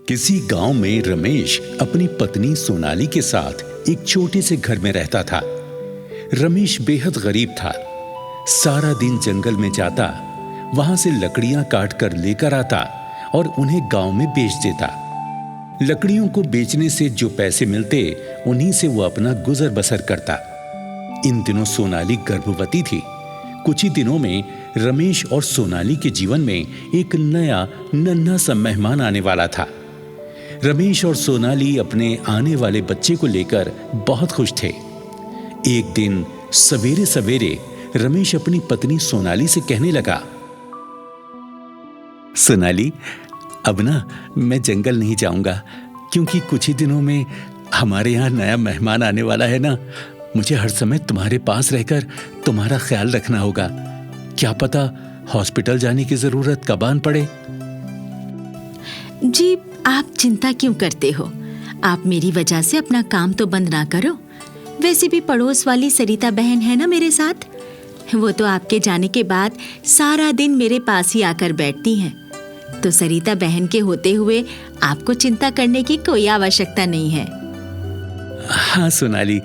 किसी गांव में रमेश अपनी पत्नी सोनाली के साथ एक छोटे से घर में रहता था। रमेश बेहद गरीब था। सारा दिन जंगल में जाता, वहां से लकड़ियां काट कर लेकर आता और उन्हें गांव में बेच देता। लकड़ियों को बेचने से जो पैसे मिलते, उन्हीं से वो अपना गुजर बसर करता। इन दिनों सोनाली गर्भवती थी। कुछ ही दिनों में रमेश और सोनाली के जीवन में एक नया नन्हा सा मेहमान आने वाला था। रमेश और सोनाली अपने आने वाले बच्चे को लेकर बहुत खुश थे। एक दिन सवेरे सवेरे रमेश अपनी पत्नी सोनाली से कहने लगा, सोनाली, अब ना मैं जंगल नहीं जाऊंगा, क्योंकि कुछ ही दिनों में हमारे यहाँ नया मेहमान आने वाला है ना। मुझे हर समय तुम्हारे पास रहकर तुम्हारा ख्याल रखना होगा। क्या पता हॉस्पिटल जाने की जरूरत कब आन पड़े। जी, आप चिंता क्यों करते हो? आप मेरी वजह से अपना काम तो बंद ना करो। वैसे भी पड़ोस वाली सरिता बहन है ना मेरे साथ, वो तो आपके जाने के बाद सारा दिन मेरे पास ही आकर बैठती हैं। तो सरिता बहन के होते हुए आपको चिंता करने की कोई आवश्यकता नहीं है। हाँ सोनाली,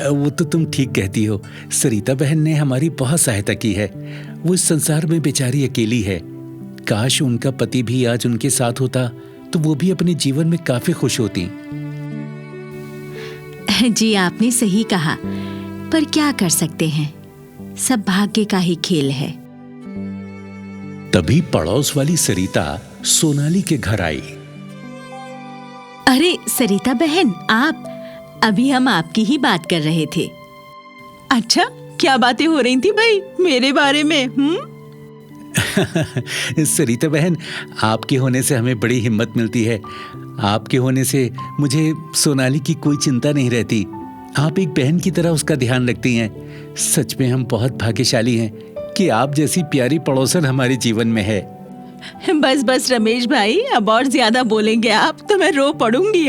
वो तो तुम ठीक कहती हो। सरिता बहन ने हमारी बहुत सहायता की है। वो इस संसार में बेचारी अकेली है। काश उनका पति भी आज उनके साथ होता तो वो भी अपने जीवन में काफी खुश होती। जी, आपने सही कहा, पर क्या कर सकते हैं, सब भाग्य का ही खेल है। तभी पड़ोस वाली सरिता सोनाली के घर आई। अरे सरिता बहन, आप! अभी हम आपकी ही बात कर रहे थे। अच्छा, क्या बातें हो रही थी भाई मेरे बारे में? सरिता बहन, आपके होने से हमें बड़ी हिम्मत मिलती है। आपके होने से मुझे सोनाली की कोई चिंता नहीं रहती। आप एक बहन की तरह उसका ध्यान रखती हैं। सच में हम बहुत भाग्यशाली हैं कि आप जैसी प्यारी पड़ोसन हमारे जीवन में है। बस बस रमेश भाई, अब और ज्यादा बोलेंगे आप तो मैं रो पड़ूंगी।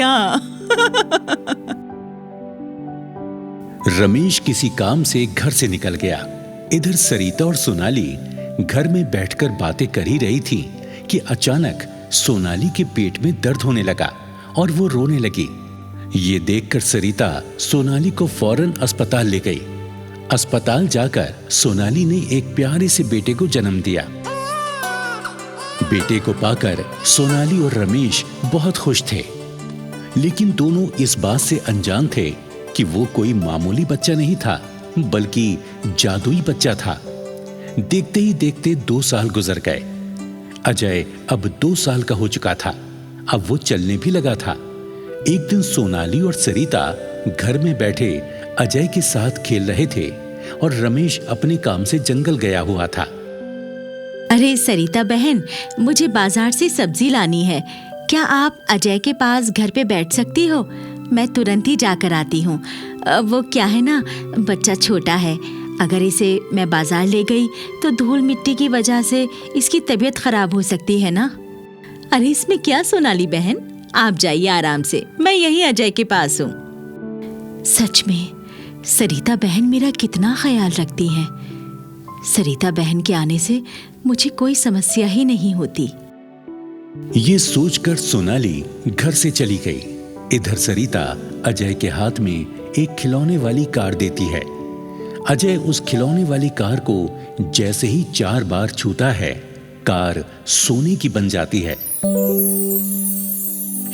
रमेश किसी काम से घर से निकल गया। इधर सरिता और सोनाली घर में बैठकर बातें कर ही रही थी कि अचानक सोनाली के पेट में दर्द होने लगा और वो रोने लगी। ये देखकर सरिता सोनाली को फौरन अस्पताल ले गई। अस्पताल जाकर सोनाली ने एक प्यारे से बेटे को जन्म दिया। बेटे को पाकर सोनाली और रमेश बहुत खुश थे, लेकिन दोनों इस बात से अनजान थे कि वो कोई मामूली बच्चा नहीं था, बल्कि जादुई बच्चा था। देखते ही देखते 2 साल गुजर गए। अजय अब 2 साल का हो चुका था। अब वो चलने भी लगा था। एक दिन सोनाली और सरिता घर में बैठे अजय के साथ खेल रहे थे और रमेश अपने काम से जंगल गया हुआ था। अरे सरिता बहन, मुझे बाजार से सब्जी लानी है। क्या आप अजय के पास घर पे बैठ सकती हो? मैं तुरंत ही जाकर आती हूँ। वो क्या है ना, बच्चा छोटा है। अगर इसे मैं बाजार ले गई तो धूल मिट्टी की वजह से इसकी तबीयत खराब हो सकती है ना। अरे इसमें क्या सोनाली बहन, आप जाइए आराम से, मैं यहीं अजय के पास हूँ। सच में सरिता बहन मेरा कितना ख्याल रखती हैं। सरिता बहन के आने से मुझे कोई समस्या ही नहीं होती। ये सोचकर सोनाली घर से चली गई। इधर सरिता अजय के हाथ में एक खिलौने वाली कार देती है। अजय उस खिलौने वाली कार को जैसे ही 4 बार छूता है, कार सोने की बन जाती है।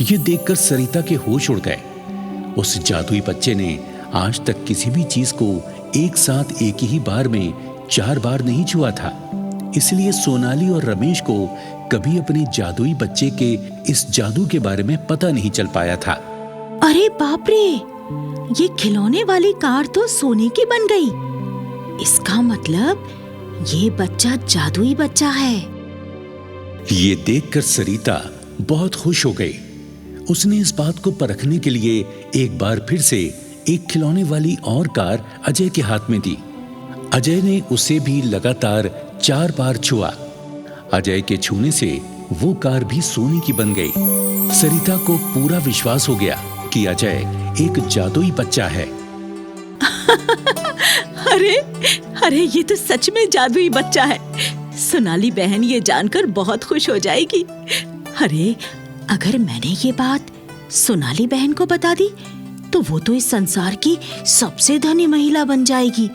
ये देखकर सरिता के होश उड़ गए। उस जादुई बच्चे ने आज तक किसी भी चीज को एक साथ एक ही बार में 4 बार नहीं छुआ था। इसलिए सोनाली और रमेश को कभी अपने जादुई बच्चे के इस जादू के बारे में पता नहीं चल पाया था। अरे बाप रे, ये खिलौने वाली कार तो सोने की बन गई। इसका मतलब ये बच्चा जादुई बच्चा है। ये देखकर सरिता बहुत खुश हो गई। उसने इस बात को परखने के लिए एक बार फिर से एक खिलौने वाली और कार अजय के हाथ में दी। अजय ने उसे भी लगातार 4 बार छुआ। अजय के छूने से वो कार भी सोने की बन गई। सरिता को पूरा विश्वास हो गया कि अजय एक जादुई बच्चा है। अरे अरे, ये तो सच में जादुई बच्चा है। सोनाली बहन ये जानकर बहुत खुश हो जाएगी। अरे अगर मैंने ये बात सोनाली बहन को बता दी तो वो तो इस संसार की सबसे धनी महिला बन जाएगी।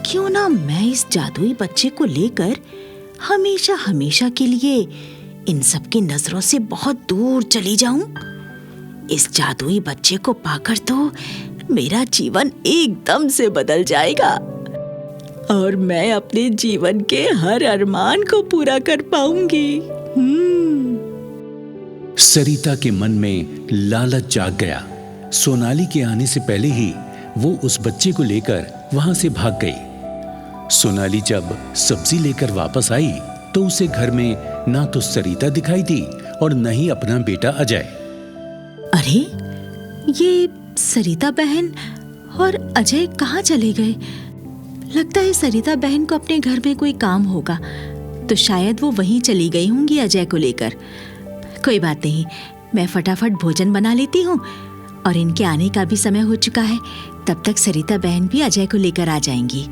क्यों ना मैं इस जादुई बच्चे को लेकर हमेशा हमेशा के लिए इन सब की नजरों से बहुत दूर चली जाऊं। इस जादुई बच्चे को पाकर तो मेरा जीवन एकदम से बदल जाएगा और मैं अपने जीवन के हर अरमान को पूरा कर पाऊंगी। सरिता के मन में लालच जाग गया। सोनाली के आने से पहले ही वो उस बच्चे को लेकर वहां से भाग गई। सोनाली जब सब्जी लेकर वापस आई तो उसे घर में ना तो सरिता दिखाई दी और न ही अपना बेटा अजय। अरे, ये सरिता बहन और अजय कहाँ चले गए? लगता है सरिता बहन को अपने घर में कोई काम होगा, तो शायद वो वहीं चली गई होंगी अजय को लेकर। कोई बात नहीं, मैं फटाफट भोजन बना लेती हूँ और इनके आने का भी समय हो चुका है। तब तक सरिता बहन भी अजय को लेकर आ जाएंगी।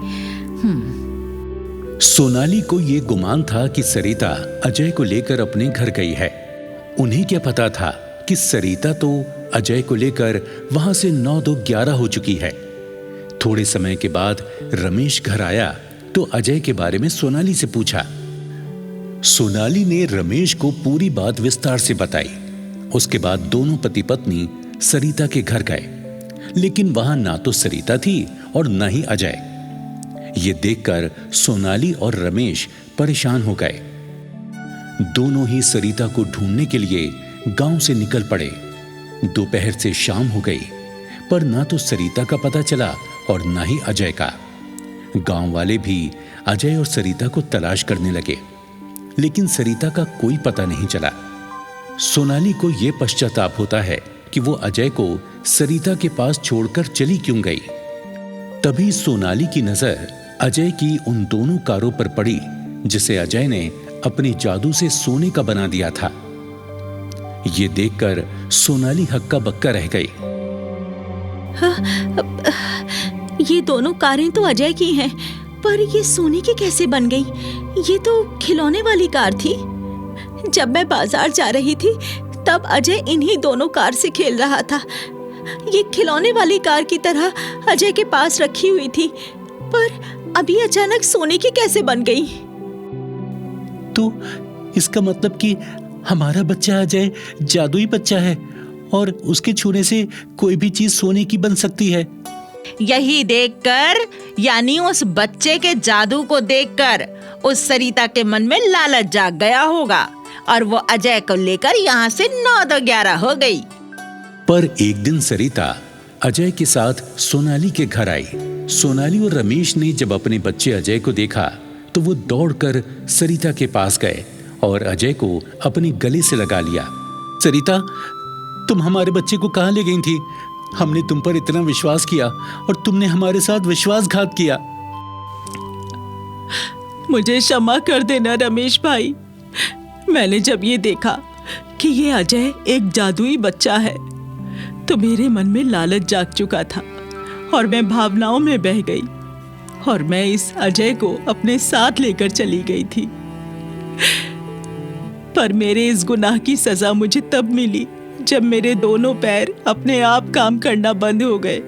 सोनाली को ये गुमान था कि सरिता अजय को लेकर अपने घर गई है। उन्हें क्या पता था कि सरिता तो अजय को लेकर वहां से 9-2-11 हो चुकी है। थोड़े समय के बाद रमेश घर आया तो अजय के बारे में सोनाली से पूछा। सोनाली ने रमेश को पूरी बात विस्तार से बताई। उसके बाद दोनों पति पत्नी सरिता के घर गए, लेकिन वहां ना तो सरिता थी और न ही अजय। ये देखकर सोनाली और रमेश परेशान हो गए। दोनों ही सरिता को ढूंढने के लिए गांव से निकल पड़े। दोपहर से शाम हो गई, पर ना तो सरिता का पता चला और ना ही अजय का। गांव वाले भी अजय और सरिता को तलाश करने लगे, लेकिन सरिता का कोई पता नहीं चला। सोनाली को यह पश्चाताप होता है कि वो अजय को सरिता के पास छोड़कर चली क्यों गई। तभी सोनाली की नजर अजय की उन दोनों कारों पर पड़ी जिसे अजय ने अपने जादू से सोने का बना दिया था। ये देखकर सोनाली हक्का बक्का रह गई। ये दोनों कारें तो अजय की हैं, पर ये सोने की कैसे बन गई? ये तो खिलौने वाली कार थी। जब मैं बाजार जा रही थी तब अजय इन्हीं दोनों कार से खेल रहा था। ये खिलौने वाली कार की तरह अजय के पास रखी हुई थी, पर अभी अचानक सोने की कैसे बन गई? तो इसका मतलब कि हमारा बच्चा अजय जादुई बच्चा है और उसके छूने से कोई भी चीज सोने की बन सकती है। यही देखकर, यानी उस बच्चे के जादू को देखकर उस सरिता के मन में लालच जाग गया होगा और वो अजय को लेकर यहाँ से 9-2-11 हो गई। पर एक दिन सरिता अजय के साथ सोनाली के घर आई। सोनाली और रमेश ने जब अपने बच्चे अजय को देखा तो वो दौड़कर सरिता के पास गए और अजय को अपने गले से लगा लिया। सरिता, तुम हमारे बच्चे को कहाँ ले गई थी? हमने तुम पर इतना विश्वास किया और तुमने हमारे साथ विश्वासघात किया। मुझे क्षमा कर देना रमेश भाई। मैंने जब ये देखा कि ये अजय एक जादुई बच्चा है तो मेरे मन में लालच जाग चुका था और मैं भावनाओं में बह गई और मैं इस अजय को अपने साथ लेकर चली गई थी। पर मेरे इस गुनाह की सजा मुझे तब मिली जब मेरे दोनों पैर अपने आप काम करना बंद हो गए।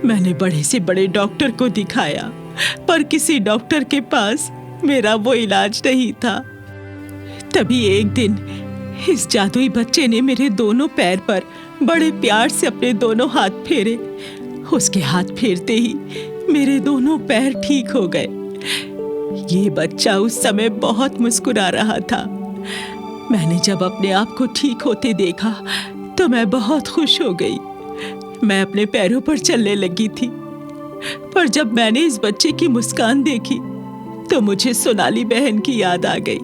मैंने बड़े से बड़े डॉक्टर को दिखाया, पर किसी डॉक्टर के पास मेरा वो इलाज नहीं था। तभी एक दिन इस जादुई बच्चे ने मेरे दोनों पैर पर बड़े प्यार से अपने दोनों हाथ फेरे। उसके हाथ फेरते ही मेरे दोनों पैर ठीक हो गए। ये बच्चा उस समय बहुत मुस्कुरा रहा था। मैंने जब अपने आप को ठीक होते देखा तो मैं बहुत खुश हो गई। मैं अपने पैरों पर चलने लगी थी, पर जब मैंने इस बच्चे की मुस्कान देखी तो मुझे सोनाली बहन की याद आ गई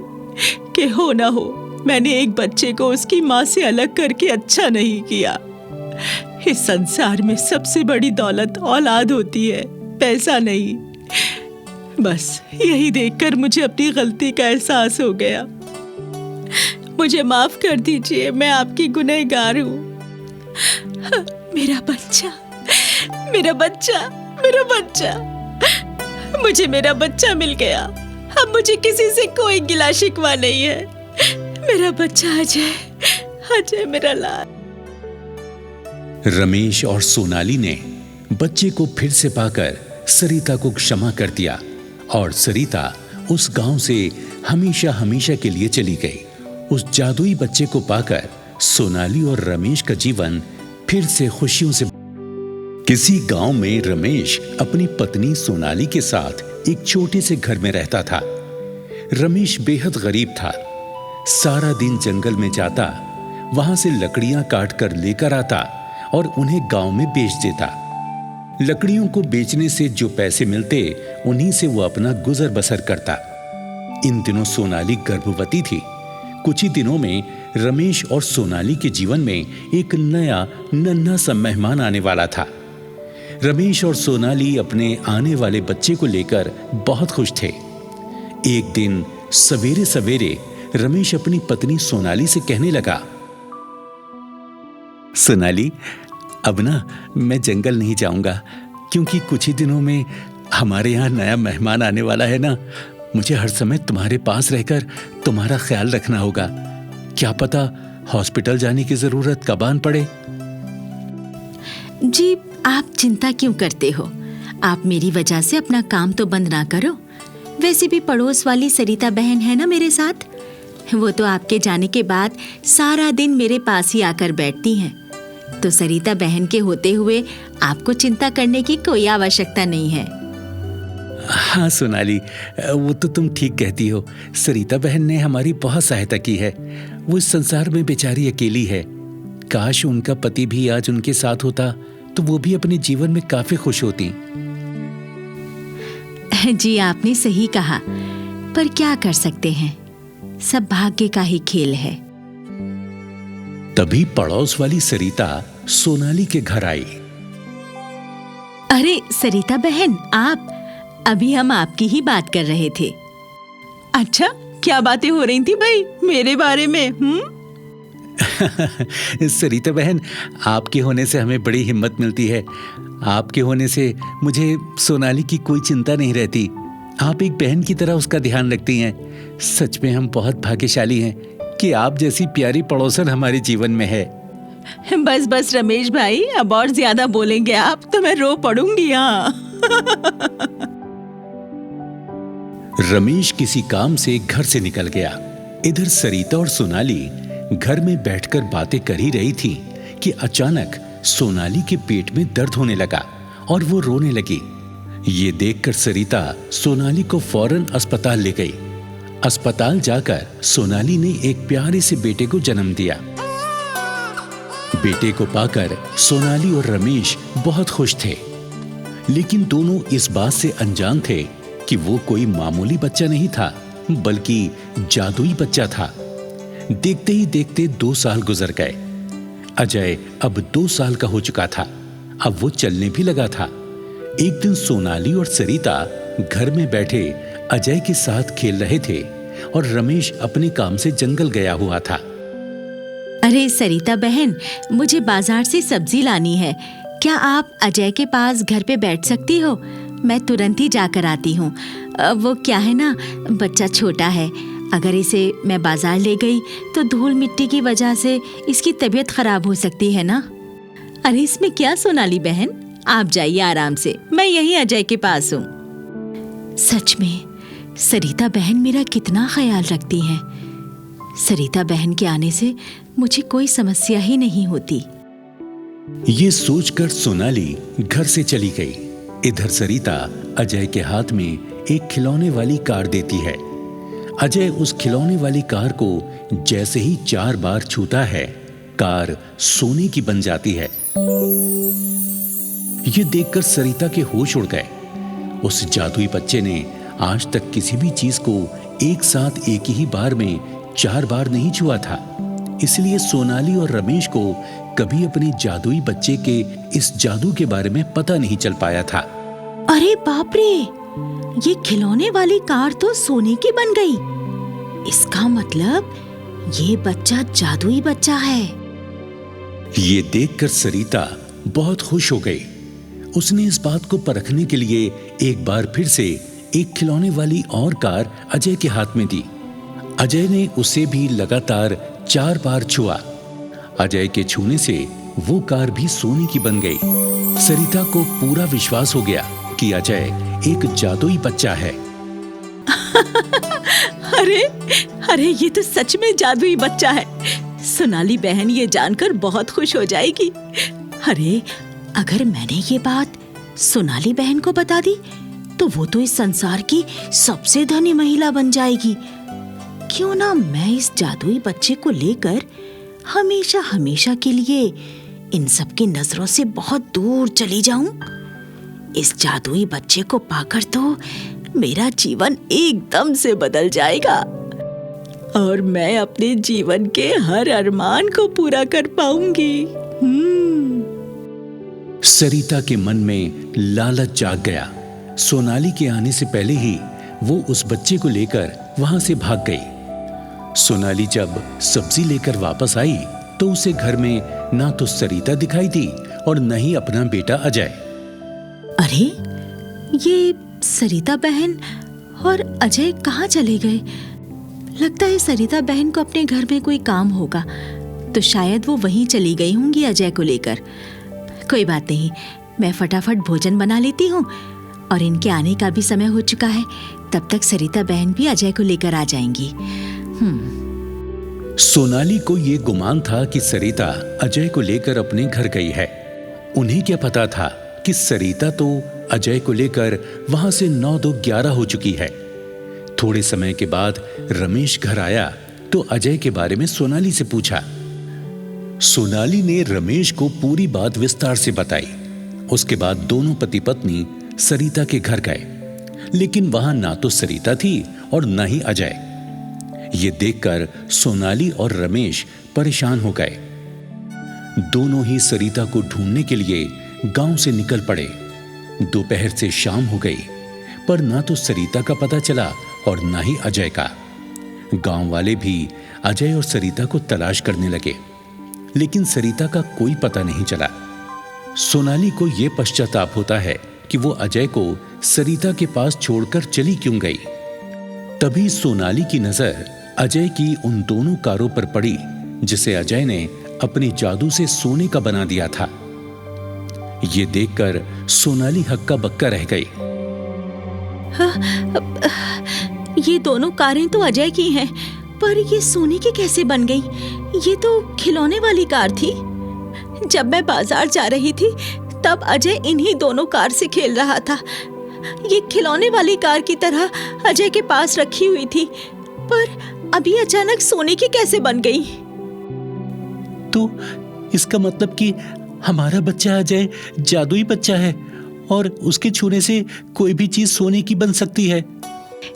कि हो ना हो मैंने एक बच्चे को उसकी माँ से अलग करके अच्छा नहीं किया। इस संसार में सबसे बड़ी दौलत औलाद होती है, पैसा नहीं। बस यही देखकर मुझे अपनी गलती का एहसास हो गया। मुझे माफ कर दीजिए, मैं आपकी गुनहगार हूँ। मेरा बच्चा, मेरा बच्चा, मेरा बच्चा, मुझे मेरा बच्चा मिल गया। अब मुझे किसी से कोई गिला शिकवा नहीं है। मेरा बच्चा अजय, अजय मेरा लाल। रमेश और सोनाली ने बच्चे को फिर से पाकर सरिता को क्षमा कर दिया और सरिता उस गांव से हमेशा हमेशा के लिए चली गई। उस जादुई बच्चे को पाकर सोनाली और रमेश का जीवन फिर से खुशियों से। किसी गांव में रमेश अपनी पत्नी सोनाली के साथ एक छोटे से घर में रहता था। रमेश बेहद गरीब था। सारा दिन जंगल में जाता, वहां से लकड़ियां काट कर लेकर आता और उन्हें गांव में बेच देता। लकड़ियों को बेचने से जो पैसे मिलते, उन्हीं से वो अपना गुजर बसर करता। इन दिनों सोनाली गर्भवती थी। कुछ ही दिनों में रमेश और सोनाली के जीवन में एक नया नन्हा सा मेहमान आने वाला था। रमेश और सोनाली अपने आने वाले बच्चे को लेकर बहुत खुश थे। एक दिन सवेरे सवेरे रमेश अपनी पत्नी सोनाली से कहने लगा, सोनाली, अब ना मैं जंगल नहीं जाऊंगा, क्योंकि कुछ ही दिनों में हमारे यहाँ नया मेहमान आने वाला है ना। मुझे हर समय तुम्हारे पास रहकर तुम्हारा ख्याल रखना होगा। क्या पता हॉस्पिटल जाने की जरूरत कब आन पड़े। जी, आप चिंता क्यों करते हो? आप मेरी वजह से अपना काम तो बंद ना करो। वैसे भी पड़ोस वाली सरिता बहन है ना मेरे साथ। वो तो आपके जाने के बाद सारा दिन मेरे पास ही आकर बैठती हैं। तो सरिता बहन के होते हुए आपको चिंता करने की कोई आवश्यकता नहीं है। हाँ सोनाली, वो तो तुम ठीक कहती हो। सरिता बहन ने हमारी बहुत सहायता की है। वो इस संसार में बेचारी अकेली है। काश उनका पति भी आज उनके साथ होता तो वो भी अपने जीवन में काफी खुश होती। जी, आपने सही कहा, पर क्या कर सकते हैं, सब भाग्य का ही खेल है। तभी पड़ोस वाली सरिता सोनाली के घर आई। अरे सरिता बहन, आप! अभी हम आपकी ही बात कर रहे थे। अच्छा, क्या बातें हो रही थी भाई मेरे बारे में? सरिता बहन, आपके होने से हमें बड़ी हिम्मत मिलती है। आपके होने से मुझे सोनाली की कोई चिंता नहीं रहती। आप एक बहन की तरह उसका ध्यान रखती हैं। सच में हम बहुत भाग्यशाली हैं कि आप जैसी प्यारी पड़ोसन हमारे जीवन में है। बस बस रमेश भाई, अब और ज्यादा बोलेंगे आप तो मैं रो पड़ूंगी। हाँ। रमेश किसी काम से घर से निकल गया। इधर सरिता और सोनाली घर में बैठकर बातें कर ही रही थी कि अचानक सोनाली के पेट में दर्द होने लगा और वो रोने लगी। ये देखकर सरिता सोनाली को फौरन अस्पताल ले गई। अस्पताल जाकर सोनाली ने एक प्यारे से बेटे को जन्म दिया। बेटे को पाकर सोनाली और रमेश बहुत खुश थे, लेकिन दोनों इस बात से अनजान थे कि वो कोई मामूली बच्चा नहीं था, बल्कि जादुई बच्चा था। देखते ही देखते 2 साल गुजर गए। अजय अब 2 साल का हो चुका था। अब वो चलने भी लगा था। एक दिन सोनाली और सरिता घर में बैठे अजय के साथ खेल रहे थे और रमेश अपने काम से जंगल गया हुआ था। अरे सरिता बहन, मुझे बाजार से सब्जी लानी है। क्या आप अजय के पास घर पे बैठ सकती हो? मैं तुरंत ही जाकर आती हूँ। वो क्या है ना, बच्चा छोटा है। अगर इसे मैं बाजार ले गई तो धूल मिट्टी की वजह से इसकी तबीयत खराब हो सकती है ना। अरे इसमें क्या सोनाली बहन, आप जाइए आराम से, मैं यहीं अजय के पास हूँ। सच में सरिता बहन मेरा कितना ख्याल रखती हैं। सरिता बहन के आने से मुझे कोई समस्या ही नहीं होती। ये सोचकर सोनाली घर से चली गई। इधर सरिता अजय के हाथ में एक खिलौने वाली कार देती है। अजय उस खिलौने वाली कार को जैसे ही 4 बार छूता है, कार सोने की बन जाती है। ये देखकर सरिता के होश उड़ गए। उस जादुई बच्चे ने आज तक किसी भी चीज को एक साथ एक ही बार में 4 बार नहीं छुआ था। इसलिए सोनाली और रमेश को कभी अपने जादुई बच्चे के इस जादू के बारे में पता नहीं चल पाया था। अरे बाप रे, ये खिलौने वाली कार तो सोने की बन गई। इसका मतलब ये बच्चा जादुई बच्चा है। ये देखकर सरिता बहुत खुश हो गई। उसने इस बात को परखने के लिए एक बार फिर से एक खिलौने वाली और कार अजय के हाथ में दी। अजय ने उसे भी लगातार 4 बार छुआ। अजय के छूने से वो कार भी सोने की बन गई। सरिता को पूरा विश्वास हो गया कि अजय एक जादुई बच्चा है। अरे अरे, ये तो सच में जादुई बच्चा है। सोनाली बहन ये जानकर बहुत खुश हो जाएगी। अरे, अगर मैंने ये बात सोनाली बहन को बता दी तो वो तो इस संसार की सबसे धनी महिला बन जाएगी। क्यों ना मैं इस जादुई बच्चे को लेकर हमेशा हमेशा के लिए इन सब की नजरों से बहुत दूर चली जाऊं। इस जादुई बच्चे को पाकर तो मेरा जीवन एकदम से बदल जाएगा और मैं अपने जीवन के हर अरमान को पूरा कर पाऊंगी। सरिता के मन में लालच जाग गया। सोनाली के आने से पहले ही वो उस बच्चे को लेकर वहां से भाग गई। सोनाली जब सब्जी लेकर वापस आई तो उसे घर में ना तो सरिता दिखाई दी और न ही अपना बेटा अजय। अरे, ये सरिता बहन और अजय कहाँ चले गए? लगता है सरिता बहन को अपने घर में कोई काम होगा, तो शायद वो वहीं चली गई होंगी अजय को लेकर। कोई बात नहीं, मैं फटाफट भोजन बना लेती हूँ और इनके आने का भी समय हो चुका है। तब तक सरिता बहन भी अजय को लेकर आ जाएंगी। सोनाली को ये गुमान था कि सरिता अजय को लेकर अपने घर गई है। उन्हें क्या पता था कि सरिता तो अजय को लेकर वहां से 9-2-11 हो चुकी है। थोड़े समय के बाद रमेश घर आया तो अजय के बारे में सोनाली से पूछा। सोनाली ने रमेश को पूरी बात विस्तार से बताई। उसके बाद दोनों पति पत्नी सरिता के घर गए, लेकिन वहां ना तो सरिता थी और न ही अजय। ये देखकर सोनाली और रमेश परेशान हो गए। दोनों ही सरिता को ढूंढने के लिए गांव से निकल पड़े। दोपहर से शाम हो गई, पर ना तो सरिता का पता चला और ना ही अजय का। गांव वाले भी अजय और सरिता को तलाश करने लगे, लेकिन सरिता का कोई पता नहीं चला। सोनाली को यह पश्चाताप होता है कि वो अजय को सरिता के पास छोड़कर चली क्यों गई। तभी सोनाली की नजर अजय की उन दोनों कारों पर पड़ी जिसे अजय ने अपने जादू से सोने का बना दिया था। ये देखकर सोनाली हक्का बक्का रह गई। ये दोनों कारें तो अजय की हैं, पर ये सोने की कैसे बन गई? ये तो खिलौने वाली कार थी। जब मैं बाजार जा रही थी तब अजय इन्हीं दोनों कार से खेल रहा था। ये खिलौने वाली कार की तरह अजय के पास रखी हुई थी, पर अभी अचानक सोने की कैसे बन गई? तो इसका मतलब कि हमारा बच्चा अजय जादुई बच्चा है और उसके छूने से कोई भी चीज सोने की बन सकती है।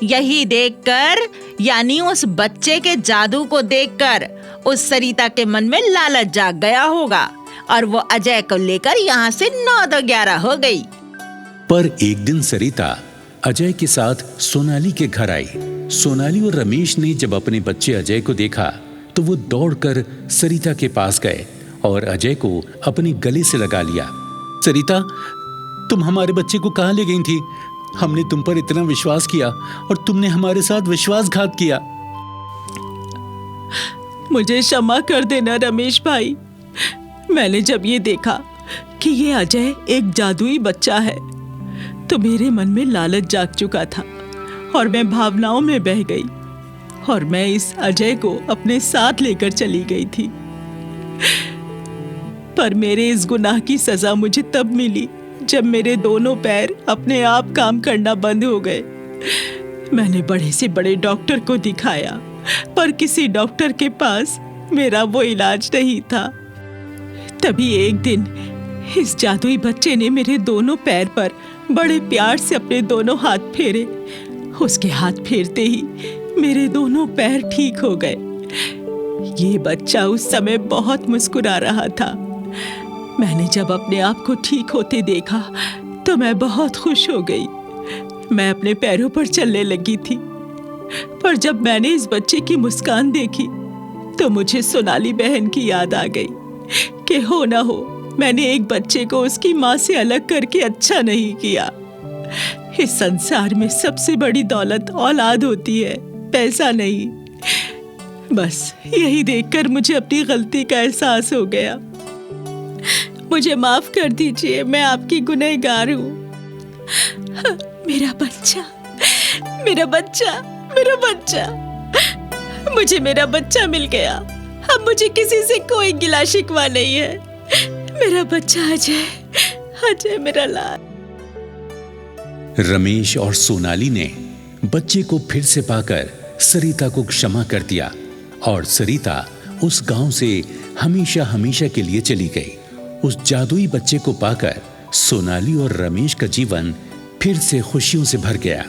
यही देखकर, यानी उस बच्चे के जादू को देखकर उस सरिता के मन में लालच जाग गया होगा और वो अजय को लेकर यहाँ से 9-11 हो गई। पर एक दिन सरिता अजय के साथ सोनाली के घर आई। सोनाली और रमेश ने जब अपने बच्चे अजय को देखा तो वो दौड़कर सरिता के पास गए और अजय को अपने गले से लगा लिया। सरिता, तुम हमारे बच्चे को कहाँ ले गई थी? हमने तुम पर इतना विश्वास किया और तुमने हमारे साथ विश्वासघात किया। मुझे क्षमा कर देना रमेश भाई। मैंने जब ये देखा कि ये अजय एक जादुई बच्चा है तो मेरे मन में लालच जाग चुका था और मैं भावनाओं में बह गई और मैं इस अजय को अपने साथ लेकर चली गई थी। पर मेरे इस गुनाह की सजा मुझे तब मिली जब मेरे दोनों पैर अपने आप काम करना बंद हो गए। मैंने बड़े से बड़े डॉक्टर को दिखाया, पर किसी डॉक्टर के पास मेरा वो इलाज नहीं था। तभी एक दिन इस जादुई बच्चे ने मेरे दोनों पैर पर बड़े प्यार से अपने दोनों हाथ फेरे। उसके हाथ फेरते ही मेरे दोनों पैर ठीक हो गए। ये बच्चा उस समय बहुत मुस्कुरा रहा था। मैंने जब अपने आप को ठीक होते देखा तो मैं बहुत खुश हो गई। मैं अपने पैरों पर चलने लगी थी, पर जब मैंने इस बच्चे की मुस्कान देखी तो मुझे सोनाली बहन की याद आ गई कि हो ना हो मैंने एक बच्चे को उसकी माँ से अलग करके अच्छा नहीं किया। इस संसार में सबसे बड़ी दौलत औलाद होती है, पैसा नहीं। बस यही देखकर मुझे अपनी गलती का एहसास हो गया। मुझे माफ कर दीजिए, मैं आपकी गुनहगार हूँ। मेरा बच्चा, मेरा बच्चा, मेरा बच्चा, मुझे मेरा बच्चा मिल गया। अब मुझे किसी से कोई गिला शिकवा नहीं है। मेरा बच्चा अजय, अजय मेरा लाल। रमेश और सोनाली ने बच्चे को फिर से पाकर सरिता को क्षमा कर दिया और सरिता उस गांव से हमेशा हमेशा के लिए चली गई। उस जादुई बच्चे को पाकर सोनाली और रमेश का जीवन फिर से खुशियों से भर गया।